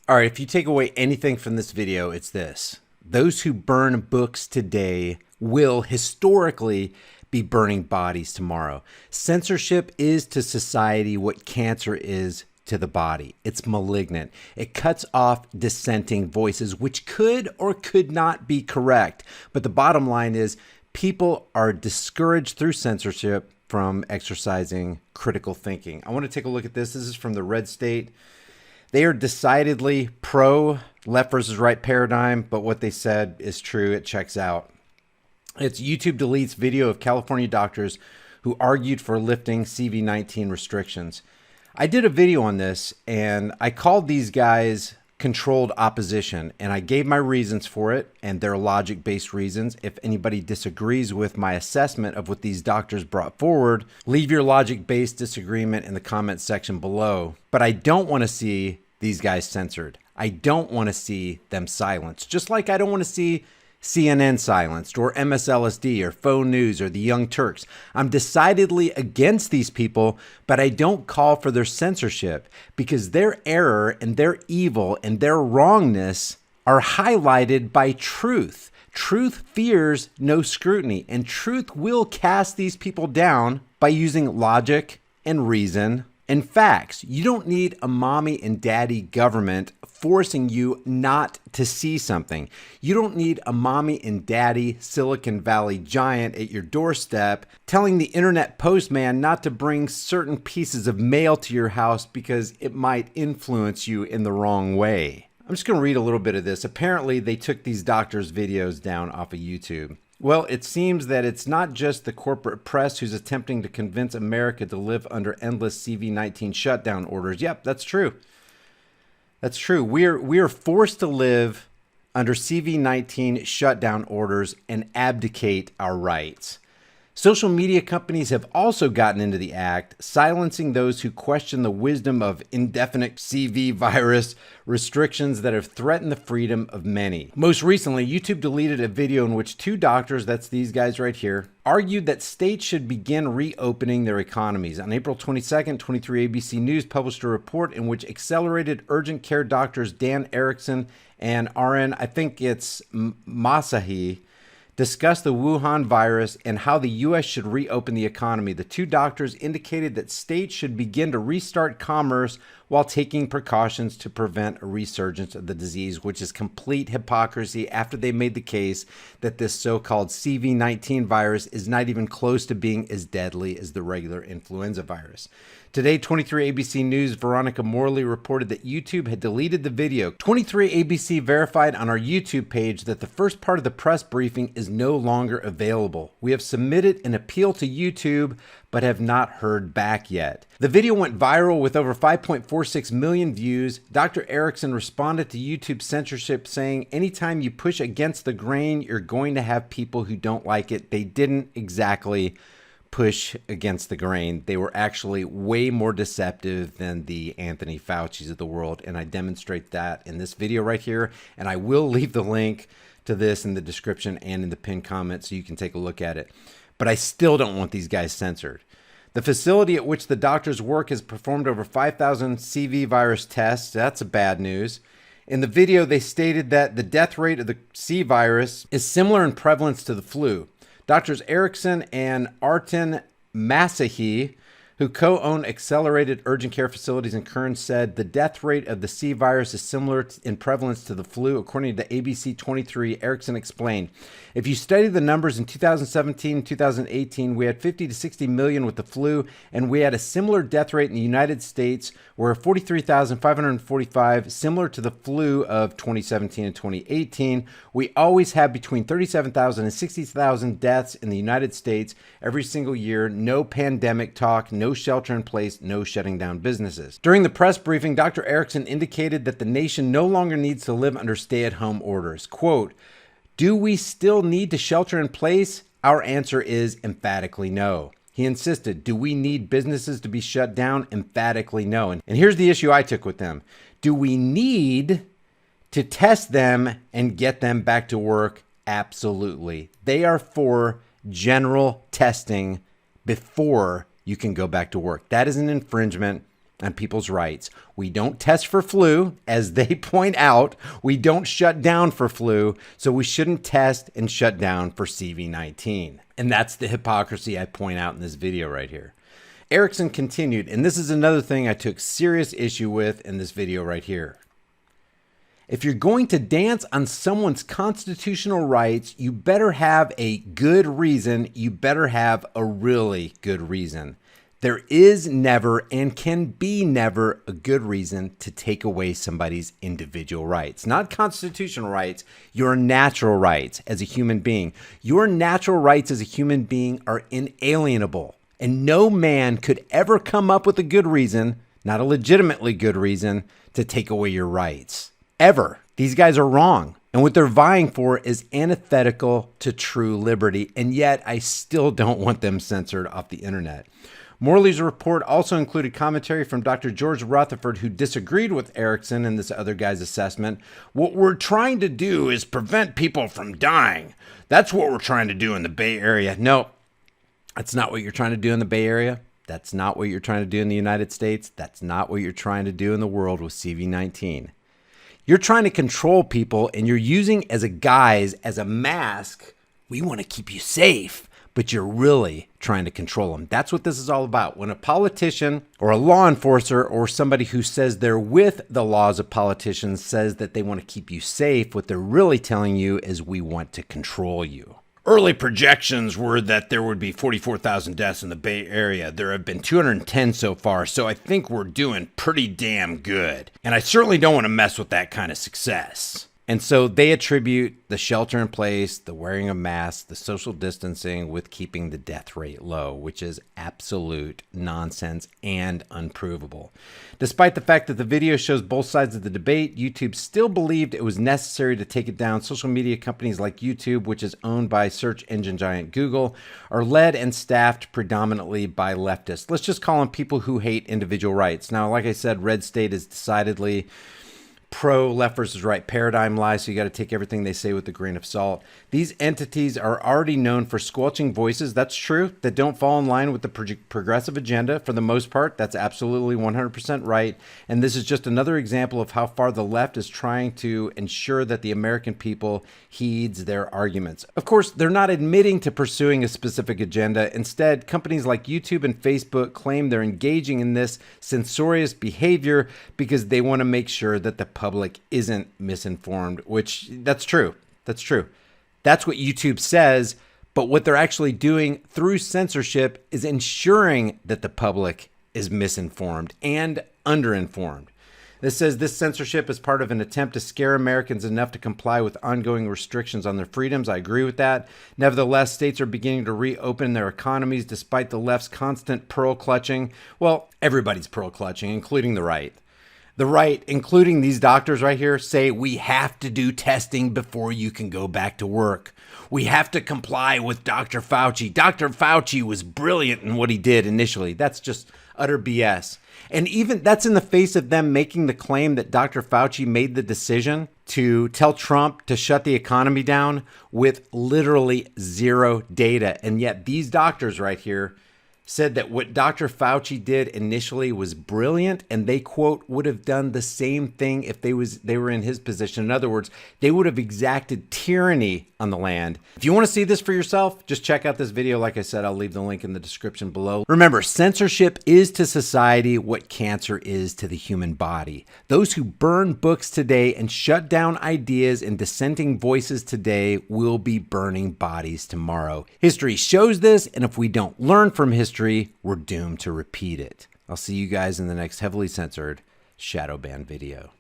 All right, if you take away anything from this video, it's this. Those who burn books today will historically be burning bodies tomorrow. Censorship is to society what cancer is to the body. It's malignant. It cuts off dissenting voices, which could or could not be correct. But the bottom line is people are discouraged through censorship from exercising critical thinking. I want to take a look at this. This is from the Red State. They are decidedly pro left versus right paradigm, but what they said is true. It checks out. It's YouTube deletes video of California doctors who argued for lifting CV-19 restrictions. I did a video on this and I called these guys controlled opposition, and I gave my reasons for it and their logic-based reasons. If anybody disagrees with my assessment of what these doctors brought forward, leave your logic-based disagreement in the comments section below. But I don't want to see these guys censored. I don't want to see them silenced, just like I don't want to see CNN silenced or MSLSD or Faux News or the Young Turks. I'm decidedly against these people, but I don't call for their censorship because their error and their evil and their wrongness are highlighted by truth. Truth fears no scrutiny, and truth will cast these people down by using logic and reason and facts. You don't need a mommy and daddy government forcing you not to see something. You don't need a mommy and daddy Silicon Valley giant at your doorstep telling the internet postman not to bring certain pieces of mail to your house because it might influence you in the wrong way. I'm just going to read a little bit of this. Apparently, they took these doctors' videos down off of YouTube. Well, it seems that it's not just the corporate press who's attempting to convince America to live under endless CV-19 shutdown orders. Yep, that's true. That's true. We are forced to live under CV-19 shutdown orders and abdicate our rights. Social media companies have also gotten into the act, silencing those who question the wisdom of indefinite CV virus restrictions that have threatened the freedom of many. Most recently, YouTube deleted a video in which two doctors, that's these guys right here, argued that states should begin reopening their economies. On April 22nd, 23 ABC News published a report in which accelerated urgent care doctors Dan Erickson and RN, I think it's Masahi, discussed the Wuhan virus and how the U.S. should reopen the economy. The two doctors indicated that states should begin to restart commerce while taking precautions to prevent a resurgence of the disease, which is complete hypocrisy after they made the case that this so-called CV-19 virus is not even close to being as deadly as the regular influenza virus. Today, 23 ABC News' Veronica Morley reported that YouTube had deleted the video. 23 ABC verified on our YouTube page that the first part of the press briefing is no longer available. We have submitted an appeal to YouTube, but have not heard back yet. The video went viral with over 5.46 million views. Dr. Erickson responded to YouTube censorship saying, anytime you push against the grain, you're going to have people who don't like it. They didn't exactly push against the grain. They were actually way more deceptive than the Anthony Fauci's of the world, and I demonstrate that in this video right here, and I will leave the link to this in the description and in the pinned comment so you can take a look at it. But I still don't want these guys censored. The facility at which the doctors work has performed over 5,000 CV virus tests. That's bad news. In the video, they stated that the death rate of the C virus is similar in prevalence to the flu. Doctors Erickson and Arten Masahi, who co-own accelerated urgent care facilities in Kern, said the death rate of the C virus is similar in prevalence to the flu. According to ABC 23, Erickson explained, if you study the numbers in 2017 and 2018, we had 50 to 60 million with the flu, and we had a similar death rate in the United States, where 43,545, similar to the flu of 2017 and 2018. We always have between 37,000 and 60,000 deaths in the United States every single year. No pandemic talk, no shelter in place, no shutting down businesses. During the press briefing, Dr. Erickson indicated that the nation no longer needs to live under stay-at-home orders. Quote, do we still need to shelter in place? Our answer is emphatically no. He insisted, do we need businesses to be shut down? Emphatically no. And here's the issue I took with them. Do we need to test them and get them back to work? Absolutely. They are for general testing before you can go back to work. That is an infringement on people's rights. We don't test for flu, as they point out. We don't shut down for flu, so we shouldn't test and shut down for CV-19. And that's the hypocrisy I point out in this video right here. Erickson continued, and this is another thing I took serious issue with in this video right here. If you're going to dance on someone's constitutional rights, you better have a good reason. You better have a really good reason. There is never and can be never a good reason to take away somebody's individual rights. Not constitutional rights, your natural rights as a human being. Your natural rights as a human being are inalienable. And no man could ever come up with a good reason, not a legitimately good reason, to take away your rights. Ever. These guys are wrong. And what they're vying for is antithetical to true liberty. And yet I still don't want them censored off the internet. Morley's report also included commentary from Dr. George Rutherford, who disagreed with Erickson and this other guy's assessment. What we're trying to do is prevent people from dying. That's what we're trying to do in the Bay Area. No, that's not what you're trying to do in the Bay Area. That's not what you're trying to do in the United States. That's not what you're trying to do in the world with CV-19. You're trying to control people, and you're using as a guise, as a mask. We want to keep you safe, but you're really trying to control them. That's what this is all about. When a politician or a law enforcer or somebody who says they're with the laws of politicians says that they want to keep you safe, what they're really telling you is we want to control you. Early projections were that there would be 44,000 deaths in the Bay Area. There have been 210 so far, so I think we're doing pretty damn good. And I certainly don't want to mess with that kind of success. And so they attribute the shelter in place, the wearing of masks, the social distancing with keeping the death rate low, which is absolute nonsense and unprovable. Despite the fact that the video shows both sides of the debate, YouTube still believed it was necessary to take it down. Social media companies like YouTube, which is owned by search engine giant Google, are led and staffed predominantly by leftists. Let's just call them people who hate individual rights. Now, like I said, Red State is decidedly pro left versus right paradigm lies, so you got to take everything they say with a grain of salt. These entities are already known for squelching voices, that's true, that don't fall in line with the progressive agenda for the most part. That's absolutely 100% right. And this is just another example of how far the left is trying to ensure that the American people heeds their arguments. Of course, they're not admitting to pursuing a specific agenda. Instead, companies like YouTube and Facebook claim they're engaging in this censorious behavior because they want to make sure that the public isn't misinformed, which that's true. That's true. That's what YouTube says. But what they're actually doing through censorship is ensuring that the public is misinformed and underinformed. This says this censorship is part of an attempt to scare Americans enough to comply with ongoing restrictions on their freedoms. I agree with that. Nevertheless, states are beginning to reopen their economies despite the left's constant pearl clutching. Well, everybody's pearl clutching, including the right. The right, including these doctors right here, say we have to do testing before you can go back to work. We have to comply with Dr. Fauci. Dr. Fauci was brilliant in what he did initially. That's just utter BS. And even that's in the face of them making the claim that Dr. Fauci made the decision to tell Trump to shut the economy down with literally zero data. And yet these doctors right here said that what Dr. Fauci did initially was brilliant, and they, quote, would have done the same thing if they were in his position. In other words, they would have exacted tyranny on the land. If you want to see this for yourself, just check out this video. Like I said, I'll leave the link in the description below. Remember, censorship is to society what cancer is to the human body. Those who burn books today and shut down ideas and dissenting voices today will be burning bodies tomorrow. History shows this, and if we don't learn from history, we're doomed to repeat it. I'll see you guys in the next heavily censored shadow ban video.